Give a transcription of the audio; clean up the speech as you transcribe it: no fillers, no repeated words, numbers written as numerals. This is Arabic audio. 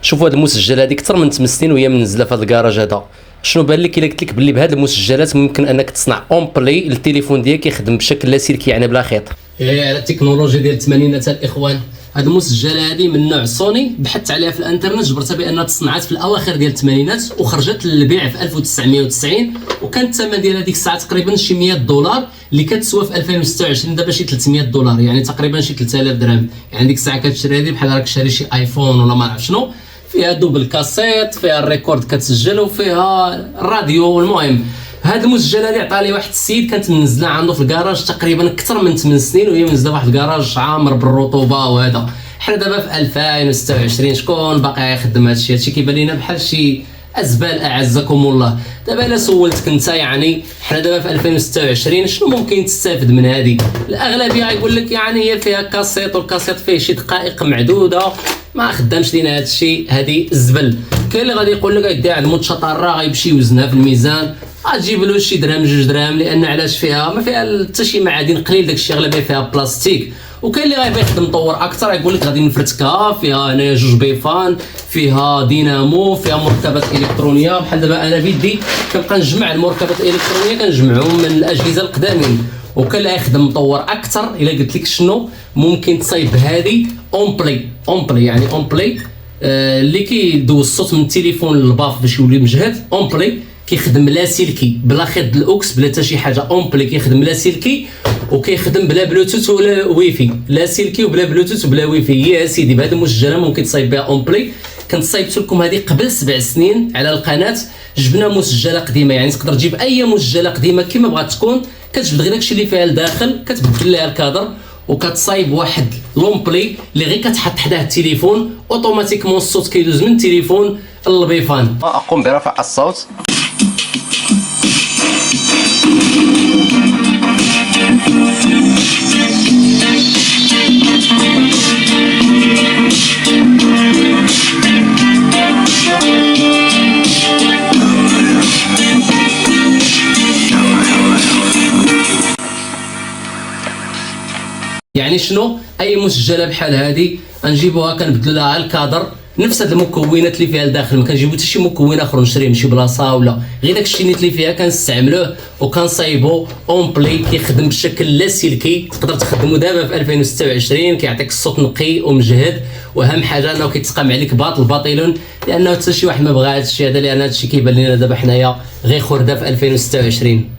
شوفوا هذه المسجله هذه اكثر من 8 سنين وهي منزله في هذا الكراج هذا. شنو بان لك الا قلت لك باللي بهذه المسجلات ممكن انك تصنع اونبلي للتليفون ديالك يخدم بشكل لاسلكي يعني بلا خيط؟ على التكنولوجيا ديال الثمانينات الاخوان. هذه المسجله هذه من نوع سوني، بحثت عليها في الانترنت جبرتها بانها تصنعت في الاواخر ديال الثمانينات وخرجت للبيع في 1990، وكان الثمن ديالها ديك الساعه تقريبا شي $100 اللي كتسوى في 2026 دابا شي $300، يعني تقريبا شي 3000 درهم. يعني ديك الساعه كتشري هذه بحال راك شاري شي ايفون ولا ما عرف شنو. فيها دوبل كاسيت، فيها الريكورد كتسجل، وفيها الراديو. المهم هاد المسجله اللي عطى لي واحد السيد كانت منزله عنده في الكراج تقريبا اكثر من 8 سنين، وهي منزله واحد الكراج عامر بالرطوبه. وهذا حنا دابا في 2026 شكون باقي يخدم هادشي كيبان لينا بحال شي ازبال اعزكم الله. دابا الا سولتك انت يعني حنا دابا في 2026 شنو ممكن تستافد من هذه؟ الاغلبيه غيقول لك يعني هي فيها كاسيت، والكاسيت فيه شي دقائق معدوده ما خدامش لينا هادشي، هذه الزبل. كاين اللي غادي يقول لك غيدي عند متشطره غيمشي يوزنها في الميزان غتجيب له شي درهم 2 دراهم، لان علاش فيها ما فيها حتى شي معادن قليل، داكشي اغلبيه فيها بلاستيك. وكاين اللي غيبغي يخدم مطور اكثر يقول لك غادي نفرتكها، فيها هنايا 2 بيفان، فيها دينامو، فيها مركبات الكترونيه. بحال دابا انا بيدي كنبقى نجمع المركبات الالكترونيه كنجمعهم من الاجهزه القدامين. وكان اللي غيخدم مطور اكثر الا قلت لك شنو ممكن تصايب هذه اونبلي يعني اونبلي اللي كيدوز الصوت من التليفون للباف باش يولي مجهد. اونبلي كيخدم لاسلكي بلا خيط الاوكس بلا حتى شي حاجه. اونبلي كيخدم لاسلكي وكيخدم بلا بلوتوث ولا ويفي، لاسلكي وبلا بلوتوث وبلا ويفي. يا سيدي بهذه المسجله ممكن تصايب بها اونبلي. كنت صايبت لكم هذه قبل 7 سنين على القناه. جبنا مسجله قديمه، يعني تقدر تجيب اي مسجله قديمه كما بغات تكون، كتجبد غير داكشي اللي فيها لداخل، كتبدل لها الكادر وكتصايب واحد لومبلي اللي غير كتحط حداه التليفون اوتوماتيكمون الصوت كيدوز من التليفون للبيفان. اقوم برفع الصوت. يعني شنو اي مسجله بحال هذه غنجيبوها كنبدلوا لها الكادر، نفس هاد المكونات اللي فيها لداخل، ما كنجيبو حتى شي مكون اخر نشريه من شي بلاصه ولا غير داكشي اللي فيها كنستعملوه وكنصايبو اونبلي كيخدم بشكل لاسلكي. تقدر تخدمو دابا في 2026 كيعطيك الصوت نقي ومجهد، واهم حاجه انه كيتقام عليك باطل لانه حتى شي واحد ما بغى هادشي هذا، لان هادشي كيبان لنا دابا حنايا غير خرده في 2026.